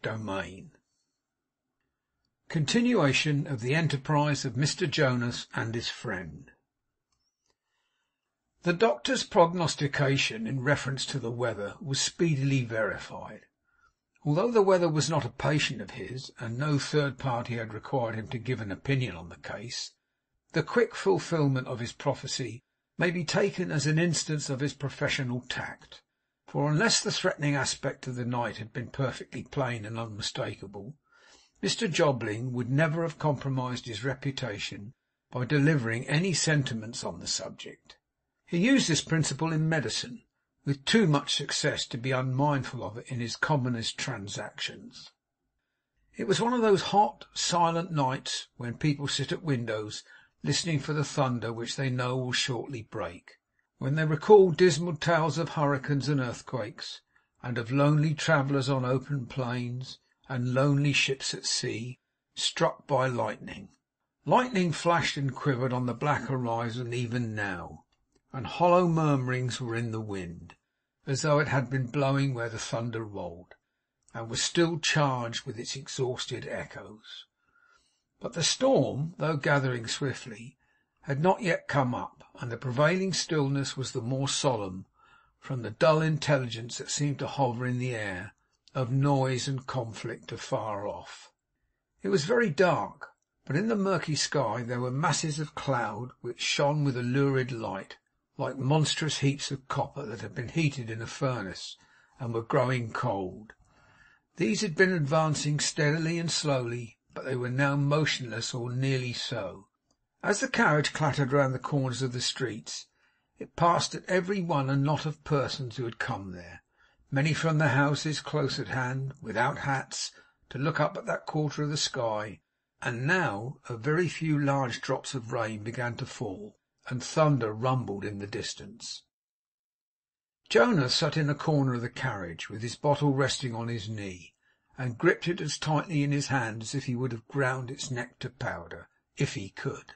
domain. Continuation of the enterprise of Mr. Jonas and his friend. The doctor's prognostication in reference to the weather was speedily verified. Although the weather was not a patient of his, and no third party had required him to give an opinion on the case, the quick fulfilment of his prophecy may be taken as an instance of his professional tact. For unless the threatening aspect of the night had been perfectly plain and unmistakable, Mr. Jobling would never have compromised his reputation by delivering any sentiments on the subject. He used this principle in medicine, with too much success to be unmindful of it in his commonest transactions. It was one of those hot, silent nights when people sit at windows listening for the thunder which they know will shortly break, when they recall dismal tales of hurricanes and earthquakes, and of lonely travellers on open plains, and lonely ships at sea, struck by lightning. Lightning flashed and quivered on the black horizon even now, and hollow murmurings were in the wind, as though it had been blowing where the thunder rolled, and was still charged with its exhausted echoes. But the storm, though gathering swiftly, had not yet come up, and the prevailing stillness was the more solemn from the dull intelligence that seemed to hover in the air of noise and conflict afar off. It was very dark, but in the murky sky there were masses of cloud which shone with a lurid light, like monstrous heaps of copper that had been heated in a furnace and were growing cold. These had been advancing steadily and slowly, but they were now motionless, or nearly so. As the carriage clattered round the corners of the streets, it passed at every one a knot of persons who had come there, many from the houses close at hand, without hats, to look up at that quarter of the sky, and now a very few large drops of rain began to fall, and thunder rumbled in the distance. Jonas sat in a corner of the carriage, with his bottle resting on his knee, and gripped it as tightly in his hand as if he would have ground its neck to powder, if he could.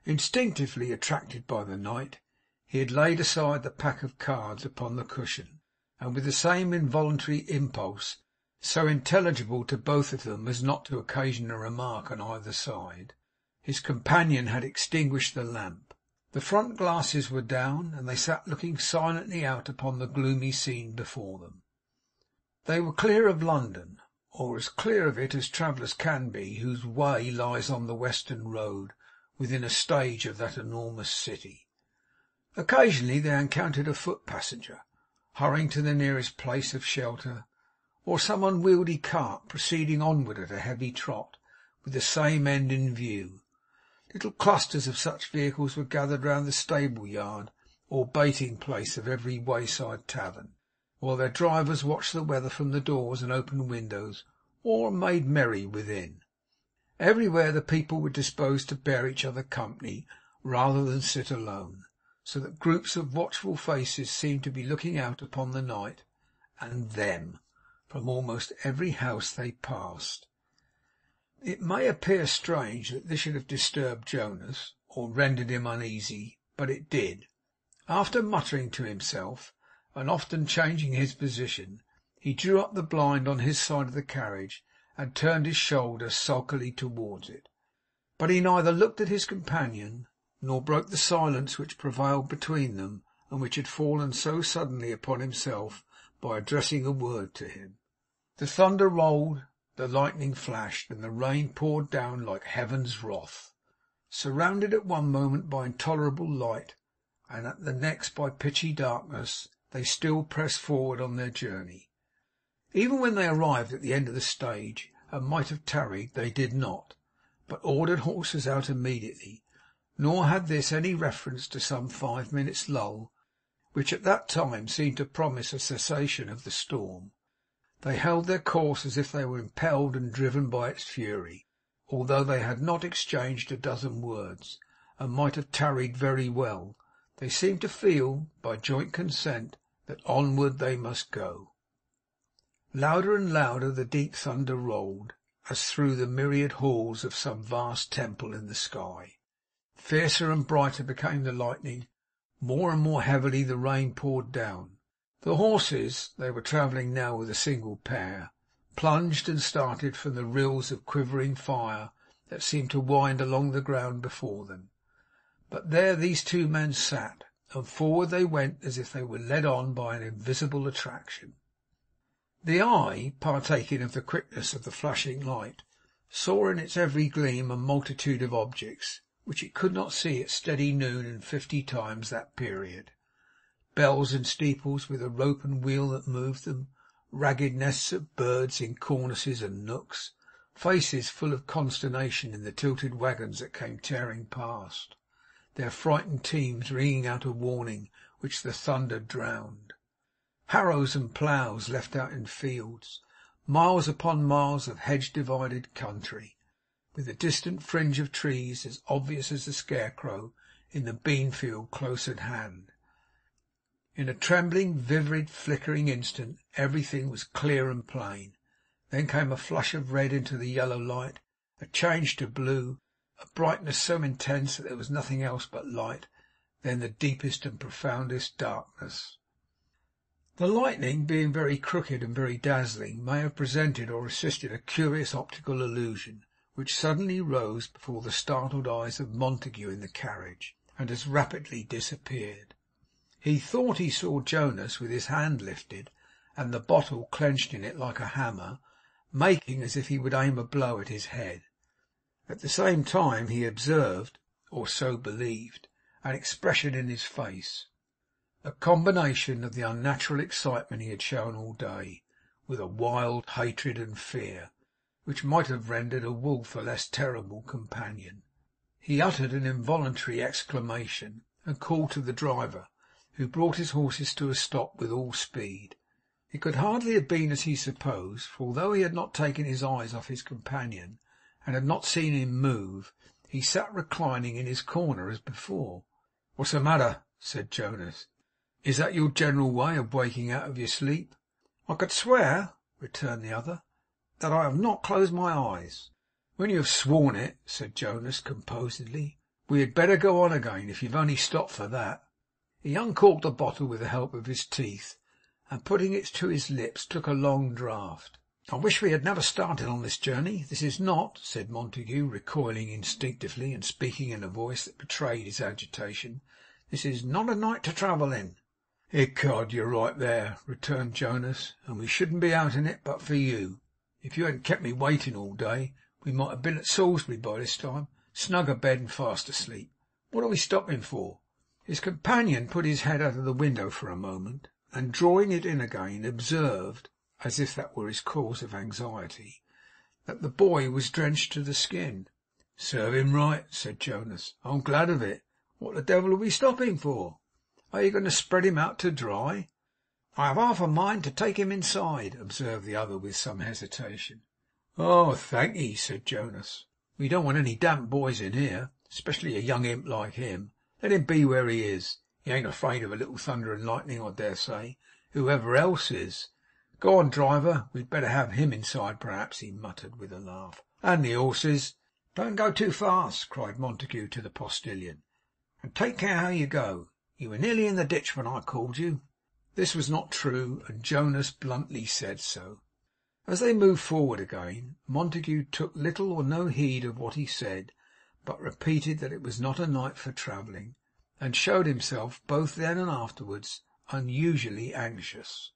Instinctively attracted by the night, he had laid aside the pack of cards upon the cushion, and with the same involuntary impulse, so intelligible to both of them as not to occasion a remark on either side, his companion had extinguished the lamp. The front glasses were down, and they sat looking silently out upon the gloomy scene before them. They were clear of London, or as clear of it as travellers can be whose way lies on the western road within a stage of that enormous city. Occasionally they encountered a foot passenger, hurrying to the nearest place of shelter, or some unwieldy cart proceeding onward at a heavy trot, with the same end in view. Little clusters of such vehicles were gathered round the stable yard or baiting place of every wayside tavern, while their drivers watched the weather from the doors and open windows, or made merry within. Everywhere the people were disposed to bear each other company rather than sit alone, so that groups of watchful faces seemed to be looking out upon the night and them from almost every house they passed. It may appear strange that this should have disturbed Jonas, or rendered him uneasy, but it did. After muttering to himself, and often changing his position, he drew up the blind on his side of the carriage, and turned his shoulder sulkily towards it. But he neither looked at his companion, nor broke the silence which prevailed between them, and which had fallen so suddenly upon himself, by addressing a word to him. The thunder rolled, the lightning flashed, and the rain poured down like heaven's wrath. Surrounded at one moment by intolerable light, and at the next by pitchy darkness, they still pressed forward on their journey. Even when they arrived at the end of the stage, and might have tarried, they did not, but ordered horses out immediately, nor had this any reference to some 5 minutes' lull, which at that time seemed to promise a cessation of the storm. They held their course as if they were impelled and driven by its fury, although they had not exchanged a dozen words, and might have tarried very well. They seemed to feel, by joint consent, that onward they must go. Louder and louder the deep thunder rolled, as through the myriad halls of some vast temple in the sky. Fiercer and brighter became the lightning, more and more heavily the rain poured down. The horses, they were travelling now with a single pair, plunged and started from the rills of quivering fire that seemed to wind along the ground before them. But there these two men sat, and forward they went as if they were led on by an invisible attraction. The eye, partaking of the quickness of the flashing light, saw in its every gleam a multitude of objects which it could not see at steady noon in 50 times that period. Bells and steeples with a rope and wheel that moved them, ragged nests of birds in cornices and nooks, faces full of consternation in the tilted waggons that came tearing past, their frightened teams ringing out a warning which the thunder drowned. Harrows and ploughs left out in fields, miles upon miles of hedge-divided country, with a distant fringe of trees as obvious as the scarecrow in the bean-field close at hand. In a trembling, vivid, flickering instant, everything was clear and plain. Then came a flush of red into the yellow light, a change to blue, a brightness so intense that there was nothing else but light, then the deepest and profoundest darkness. The lightning, being very crooked and very dazzling, may have presented or assisted a curious optical illusion, which suddenly rose before the startled eyes of Montague in the carriage, and as rapidly disappeared. He thought he saw Jonas with his hand lifted, and the bottle clenched in it like a hammer, making as if he would aim a blow at his head. At the same time he observed, or so believed, an expression in his face, a combination of the unnatural excitement he had shown all day, with a wild hatred and fear, which might have rendered a wolf a less terrible companion. He uttered an involuntary exclamation, and called to the driver, who brought his horses to a stop with all speed. It could hardly have been as he supposed, for although he had not taken his eyes off his companion, and had not seen him move, he sat reclining in his corner as before. "What's the matter?" said Jonas. "Is that your general way of waking out of your sleep?" "I could swear," returned the other, "that I have not closed my eyes." "When you have sworn it," said Jonas composedly, "we had better go on again, if you've only stopped for that." He uncorked the bottle with the help of his teeth, and putting it to his lips, took a long draught. "I wish we had never started on this journey. This is not," said Montague, recoiling instinctively, and speaking in a voice that betrayed his agitation, "this is not a night to travel in." "Ecod, you're right there," returned Jonas, "and we shouldn't be out in it but for you. If you hadn't kept me waiting all day, we might have been at Salisbury by this time, snug abed and fast asleep. What are we stopping for?" His companion put his head out of the window for a moment, and drawing it in again, observed, as if that were his cause of anxiety, that the boy was drenched to the skin. "Serve him right," said Jonas. "I'm glad of it. What the devil are we stopping for? Are you going to spread him out to dry?" "I have half a mind to take him inside," observed the other with some hesitation. "Oh, thank'ee," said Jonas. "We don't want any damp boys in here, especially a young imp like him. Let him be where he is. He ain't afraid of a little thunder and lightning, I dare say, whoever else is. Go on, driver. We'd better have him inside, perhaps," he muttered with a laugh. "And the horses." "Don't go too fast," cried Montague to the postilion, "and take care how you go. You were nearly in the ditch when I called you." This was not true, and Jonas bluntly said so. As they moved forward again, Montague took little or no heed of what he said, but repeated that it was not a night for travelling, and showed himself, both then and afterwards, unusually anxious.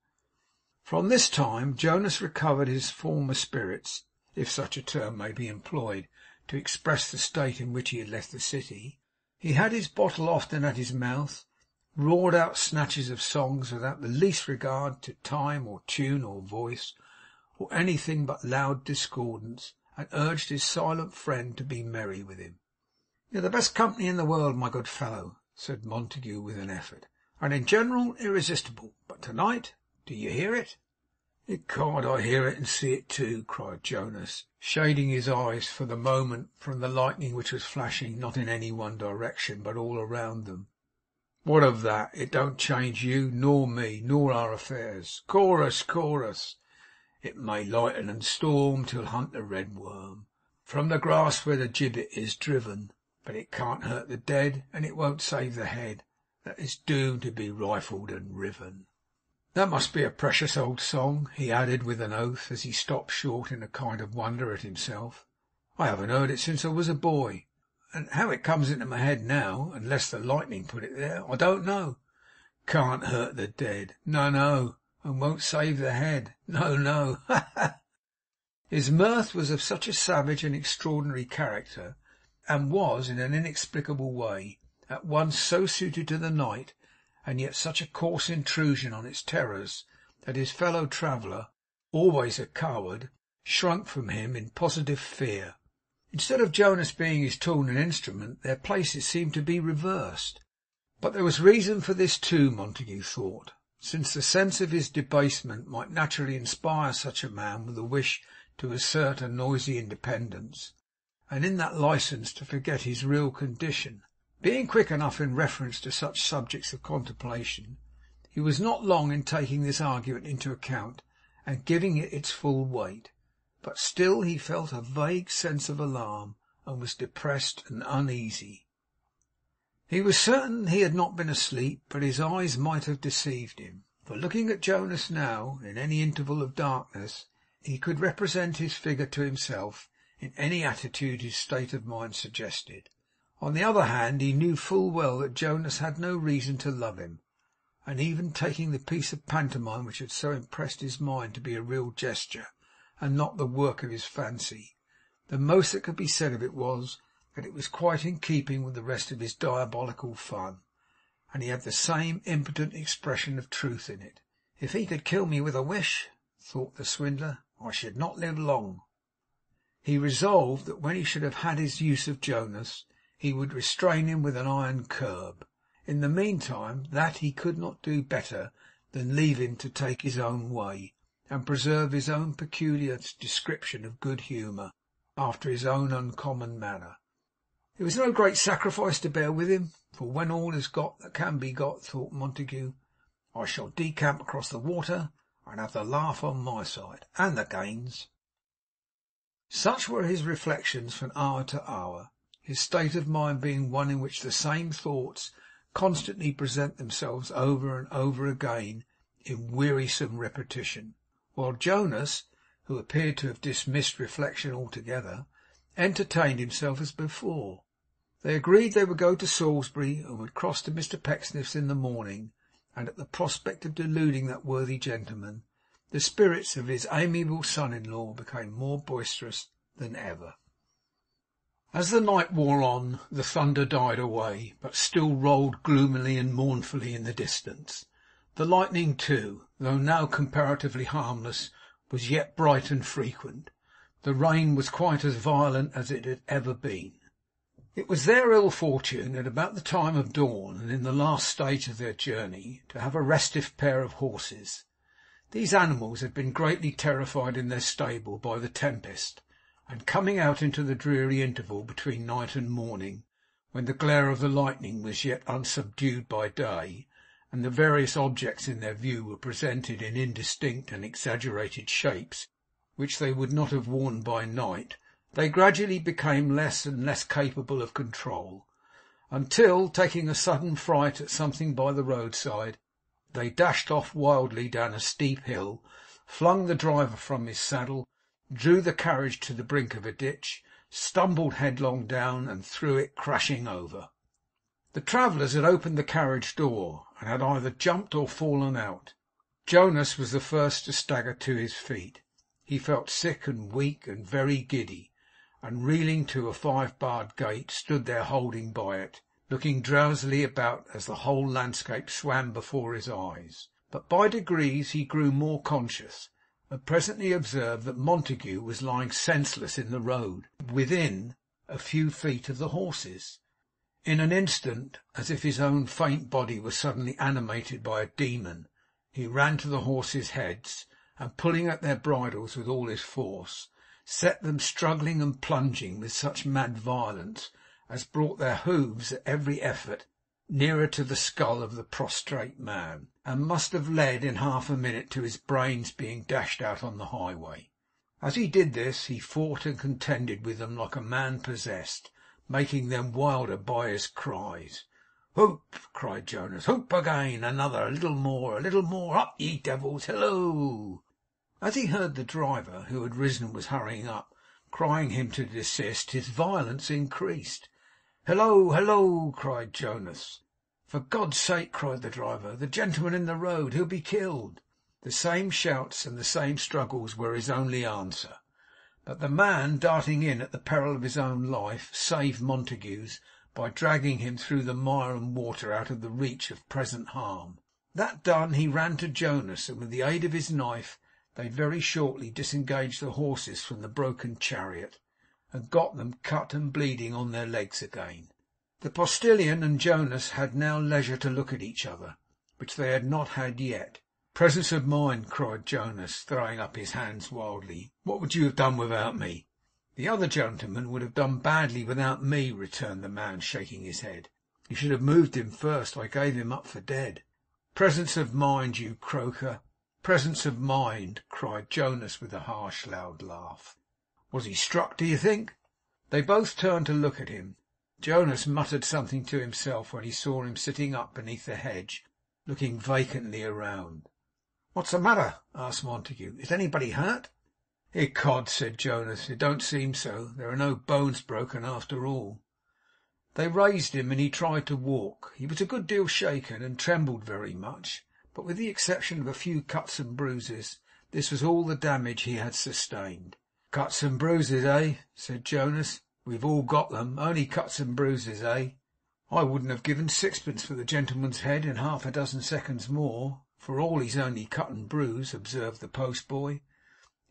From this time Jonas recovered his former spirits, if such a term may be employed to express the state in which he had left the city. He had his bottle often at his mouth, roared out snatches of songs without the least regard to time or tune or voice, or anything but loud discordance, and urged his silent friend to be merry with him. "You're the best company in the world, my good fellow," said Montague with an effort, "and in general irresistible. But to-night, do you hear it?" "Ecod, I hear it and see it too," cried Jonas, shading his eyes for the moment from the lightning which was flashing not in any one direction, but all around them. "What of that? It don't change you, nor me, nor our affairs. Chorus, chorus! It may lighten and storm till hunt the red worm from the grass where the gibbet is driven, but it can't hurt the dead, and it won't save the head that is doomed to be rifled and riven." That must be a precious old song,' he added with an oath, as he stopped short in a kind of wonder at himself. 'I haven't heard it since I was a boy, and how it comes into my head now, unless the lightning put it there, I don't know. Can't hurt the dead, no, and won't save the head, no. Ha ha!' His mirth was of such a savage and extraordinary character, and was, in an inexplicable way, at once so suited to the night, and yet such a coarse intrusion on its terrors, that his fellow traveller, always a coward, shrunk from him in positive fear. Instead of Jonas being his tool and instrument, their places seemed to be reversed. But there was reason for this too, Montague thought, since the sense of his debasement might naturally inspire such a man with a wish to assert a noisy independence, and in that licence to forget his real condition. Being quick enough in reference to such subjects of contemplation, he was not long in taking this argument into account and giving it its full weight. But still he felt a vague sense of alarm, and was depressed and uneasy. He was certain he had not been asleep, but his eyes might have deceived him, for looking at Jonas now, in any interval of darkness, he could represent his figure to himself in any attitude his state of mind suggested. On the other hand, he knew full well that Jonas had no reason to love him, and even taking the piece of pantomime which had so impressed his mind to be a real gesture, and not the work of his fancy, the most that could be said of it was, that it was quite in keeping with the rest of his diabolical fun, and he had the same impotent expression of truth in it. 'If he could kill me with a wish,' thought the swindler, 'I should not live long.' He resolved that when he should have had his use of Jonas, he would restrain him with an iron curb. In the meantime, that he could not do better than leave him to take his own way, and preserve his own peculiar description of good humour, after his own uncommon manner. It was no great sacrifice to bear with him, for when all is got that can be got, thought Montague, I shall decamp across the water, and have the laugh on my side, and the gains. Such were his reflections from hour to hour, his state of mind being one in which the same thoughts constantly present themselves over and over again in wearisome repetition, while Jonas, who appeared to have dismissed reflection altogether, entertained himself as before. They agreed they would go to Salisbury, and would cross to Mr Pecksniff's in the morning, and at the prospect of deluding that worthy gentleman, the spirits of his amiable son-in-law became more boisterous than ever. As the night wore on, the thunder died away, but still rolled gloomily and mournfully in the distance. The lightning too, though now comparatively harmless, was yet bright and frequent. The rain was quite as violent as it had ever been. It was their ill fortune, at about the time of dawn, and in the last stage of their journey, to have a restive pair of horses. These animals had been greatly terrified in their stable by the tempest, and coming out into the dreary interval between night and morning, when the glare of the lightning was yet unsubdued by day, and the various objects in their view were presented in indistinct and exaggerated shapes which they would not have worn by night, they gradually became less and less capable of control, until, taking a sudden fright at something by the roadside, they dashed off wildly down a steep hill, flung the driver from his saddle, drew the carriage to the brink of a ditch, stumbled headlong down, and threw it crashing over. The travellers had opened the carriage door, and had either jumped or fallen out. Jonas was the first to stagger to his feet. He felt sick and weak and very giddy, and reeling to a 5-barred gate, stood there holding by it, looking drowsily about as the whole landscape swam before his eyes. But by degrees he grew more conscious, and presently observed that Montague was lying senseless in the road, within a few feet of the horses. In an instant, as if his own faint body was suddenly animated by a demon, he ran to the horses' heads, and pulling at their bridles with all his force, set them struggling and plunging with such mad violence as brought their hoofs at every effort nearer to the skull of the prostrate man, and must have led in half a minute to his brains being dashed out on the highway. As he did this, he fought and contended with them like a man possessed, making them wilder by his cries. "Hoop!" cried Jonas. "Hoop again! Another! A little more! A little more! Up, ye devils! Hillo!" As he heard the driver, who had risen and was hurrying up, crying him to desist, his violence increased. "Hillo! Hillo!" cried Jonas. "For God's sake!" cried the driver. "The gentleman in the road! He'll be killed!" The same shouts and the same struggles were his only answer. But the man, darting in at the peril of his own life, saved Montague's by dragging him through the mire and water out of the reach of present harm. That done, he ran to Jonas, and with the aid of his knife they very shortly disengaged the horses from the broken chariot, and got them cut and bleeding on their legs again. The postillion and Jonas had now leisure to look at each other, which they had not had yet. "Presence of mind!" cried Jonas, throwing up his hands wildly. "What would you have done without me?" "The other gentleman would have done badly without me," returned the man, shaking his head. "You should have moved him first. I gave him up for dead." "Presence of mind, you croaker! Presence of mind!" cried Jonas with a harsh, loud laugh. "Was he struck, do you think?" They both turned to look at him. Jonas muttered something to himself when he saw him sitting up beneath the hedge, looking vacantly around. "What's the matter?" asked Montague. "Is anybody hurt?" "Ecod," said Jonas, "it don't seem so. There are no bones broken after all." They raised him, and he tried to walk. He was a good deal shaken, and trembled very much, but with the exception of a few cuts and bruises, this was all the damage he had sustained. "Cuts and bruises, eh?" said Jonas. "We've all got them. Only cuts and bruises, eh?" "I wouldn't have given sixpence for the gentleman's head in half a dozen seconds more, for all he's only cut and bruised," observed the postboy.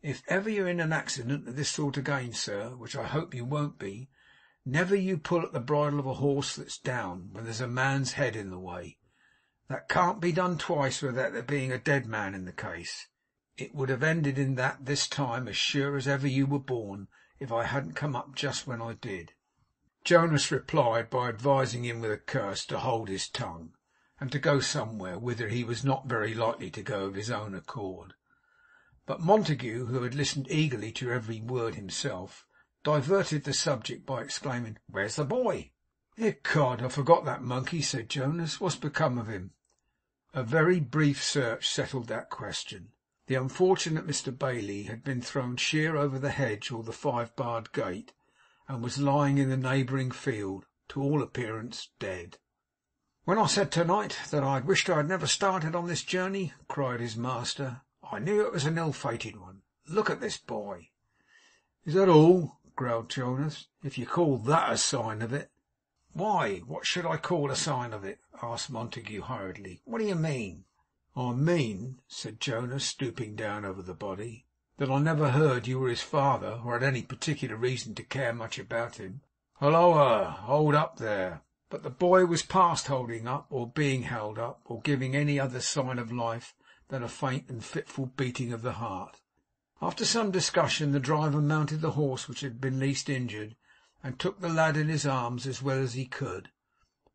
"If ever you're in an accident of this sort again, sir, which I hope you won't be, never you pull at the bridle of a horse that's down, when there's a man's head in the way. That can't be done twice without there being a dead man in the case. It would have ended in that this time, as sure as ever you were born, if I hadn't come up just when I did." Jonas replied by advising him with a curse to hold his tongue, and to go somewhere whither he was not very likely to go of his own accord. But Montague, who had listened eagerly to every word himself, diverted the subject by exclaiming, "Where's the boy?" "Ecod, I forgot that monkey," said Jonas. "What's become of him?" A very brief search settled that question. The unfortunate Mr Bailey had been thrown sheer over the hedge or the 5-barred gate, and was lying in the neighbouring field, to all appearance dead. "When I said to-night that I wished I had never started on this journey," cried his master, "I knew it was an ill-fated one. Look at this boy." "Is that all?" growled Jonas. "If you call that a sign of it." "Why, what should I call a sign of it?" asked Montague hurriedly. "What do you mean?" "I mean," said Jonas, stooping down over the body, "that I never heard you were his father, or had any particular reason to care much about him." "Halloa! Hold up there!" But the boy was past holding up, or being held up, or giving any other sign of life than a faint and fitful beating of the heart. After some discussion, the driver mounted the horse which had been least injured, and took the lad in his arms as well as he could,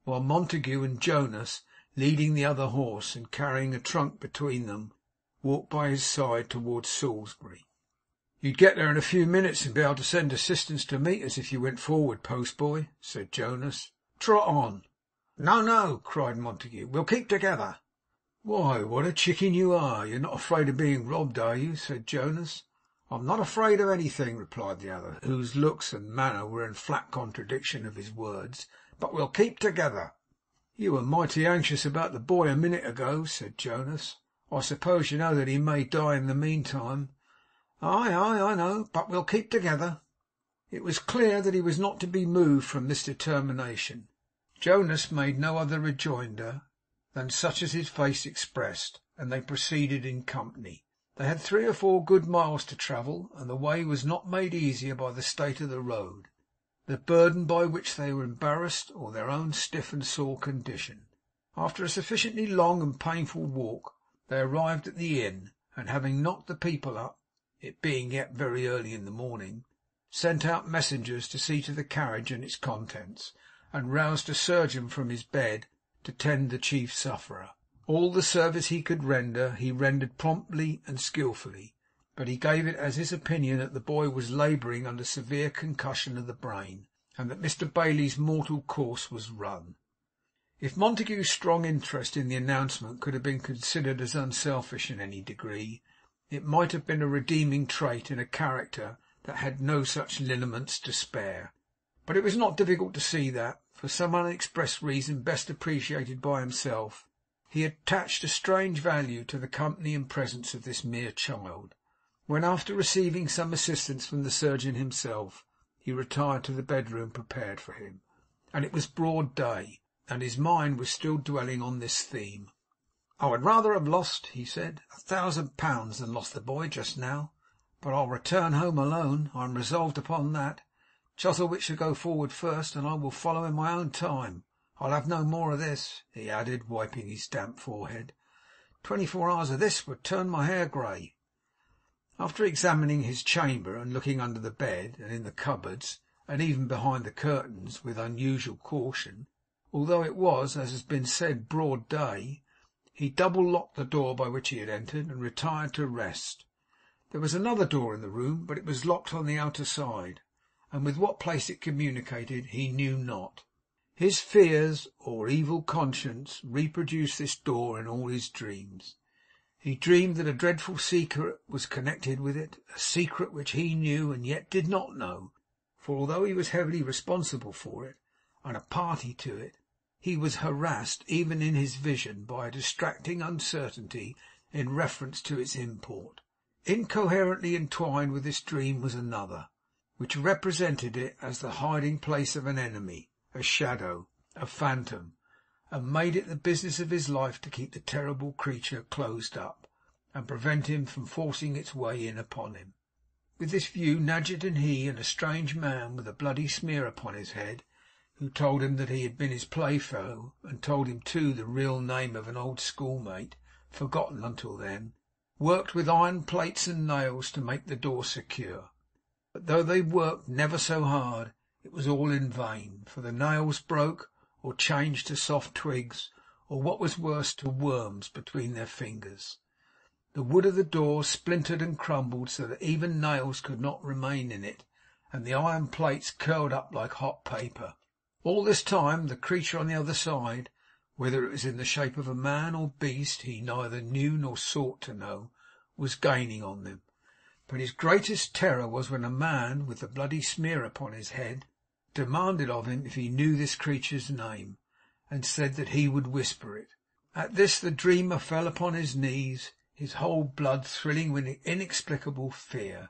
while Montague and Jonas, leading the other horse and carrying a trunk between them, walked by his side towards Salisbury. "You'd get there in a few minutes, and be able to send assistance to meet us if you went forward, postboy," said Jonas. "Trot on." "No, no," cried Montague. "We'll keep together." "Why, what a chicken you are! You're not afraid of being robbed, are you?" said Jonas. "I'm not afraid of anything," replied the other, whose looks and manner were in flat contradiction of his words. "But we'll keep together." "You were mighty anxious about the boy a minute ago," said Jonas. "I suppose you know that he may die in the meantime." "Aye, I know. But we'll keep together." It was clear that he was not to be moved from this determination. Jonas made no other rejoinder than such as his face expressed, and they proceeded in company. They had 3 or 4 good miles to travel, and the way was not made easier by the state of the road, the burden by which they were embarrassed, or their own stiff and sore condition. After a sufficiently long and painful walk, they arrived at the inn, and having knocked the people up, it being yet very early in the morning, sent out messengers to see to the carriage and its contents, and roused a surgeon from his bed to tend the chief sufferer. All the service he could render, he rendered promptly and skilfully, but he gave it as his opinion that the boy was labouring under severe concussion of the brain, and that Mr Bailey's mortal course was run. If Montague's strong interest in the announcement could have been considered as unselfish in any degree, it might have been a redeeming trait in a character that had no such lineaments to spare. But it was not difficult to see that, for some unexpressed reason best appreciated by himself, he attached a strange value to the company and presence of this mere child. When, after receiving some assistance from the surgeon himself, he retired to the bedroom prepared for him, and it was broad day, and his mind was still dwelling on this theme. "I would rather have lost," he said, £1,000 than lost the boy just now. But I'll return home alone. I am resolved upon that. Chuzzlewit shall go forward first, and I will follow in my own time. I'll have no more of this," he added, wiping his damp forehead. 24 hours of this would turn my hair grey." After examining his chamber, and looking under the bed, and in the cupboards, and even behind the curtains, with unusual caution, although it was, as has been said, broad day, he double-locked the door by which he had entered, and retired to rest. There was another door in the room, but it was locked on the outer side, and with what place it communicated he knew not. His fears, or evil conscience, reproduced this door in all his dreams. He dreamed that a dreadful secret was connected with it, a secret which he knew and yet did not know, for although he was heavily responsible for it, and a party to it, he was harassed even in his vision by a distracting uncertainty in reference to its import. Incoherently entwined with this dream was another, which represented it as the hiding place of an enemy, a shadow, a phantom, and made it the business of his life to keep the terrible creature closed up, and prevent him from forcing its way in upon him. With this view, Nadgett and he, and a strange man with a bloody smear upon his head, who told him that he had been his playfellow, and told him too the real name of an old schoolmate, forgotten until then, worked with iron plates and nails to make the door secure. But though they worked never so hard, it was all in vain, for the nails broke, or changed to soft twigs, or what was worse, to worms between their fingers. The wood of the door splintered and crumbled so that even nails could not remain in it, and the iron plates curled up like hot paper. All this time the creature on the other side, whether it was in the shape of a man or beast he neither knew nor sought to know, was gaining on them. But his greatest terror was when a man, with the bloody smear upon his head, demanded of him if he knew this creature's name, and said that he would whisper it. At this the dreamer fell upon his knees, his whole blood thrilling with inexplicable fear,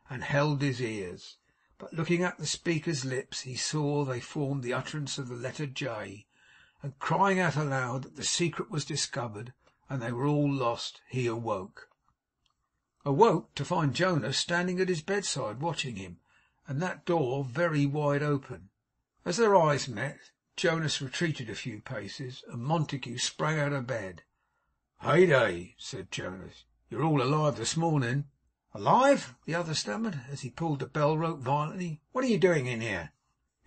and held his ears. But looking at the speaker's lips, he saw they formed the utterance of the letter J, and crying out aloud that the secret was discovered, and they were all lost, he awoke. To find Jonas standing at his bedside watching him, and that door very wide open. As their eyes met, Jonas retreated a few paces, and Montague sprang out of bed. "Heyday!" said Jonas. "You're all alive this morning." "Alive?" the other stammered, as he pulled the bell rope violently. "What are you doing in here?"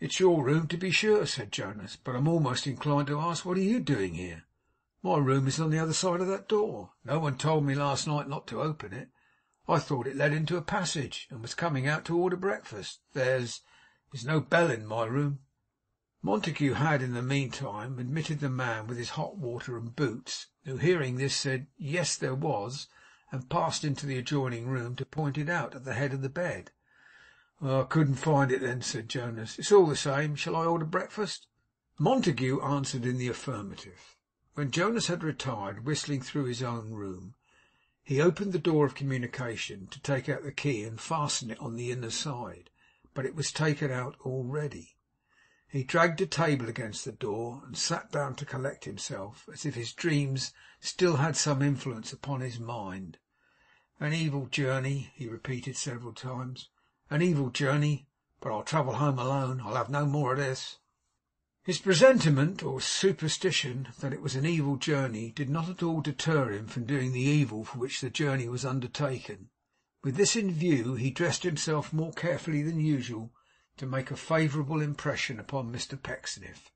"It's your room, to be sure," said Jonas, "but I'm almost inclined to ask, what are you doing here? My room is on the other side of that door. No one told me last night not to open it. I thought it led into a passage, and was coming out to order breakfast. There's no bell in my room." Montague had, in the meantime, admitted the man with his hot water and boots, who, hearing this, said yes there was, and passed into the adjoining room to point it out at the head of the bed. "I couldn't find it then," said Jonas. "It's all the same. Shall I order breakfast?" Montague answered in the affirmative. When Jonas had retired, whistling through his own room, he opened the door of communication to take out the key and fasten it on the inner side, but it was taken out already. He dragged a table against the door, and sat down to collect himself, as if his dreams still had some influence upon his mind. "An evil journey," he repeated several times. "An evil journey, but I'll travel home alone. I'll have no more of this." His presentiment, or superstition, that it was an evil journey did not at all deter him from doing the evil for which the journey was undertaken. With this in view, he dressed himself more carefully than usual to make a favourable impression upon Mr Pecksniff,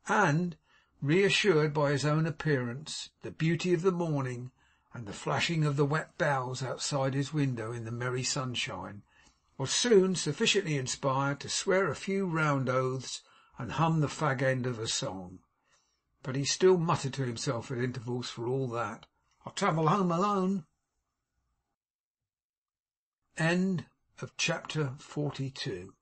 and, reassured by his own appearance, the beauty of the morning, and the flashing of the wet boughs outside his window in the merry sunshine, was soon sufficiently inspired to swear a few round oaths and hum the fag end of a song. but he still muttered to himself at intervals, for all that, "I'll travel home alone." Chapter 42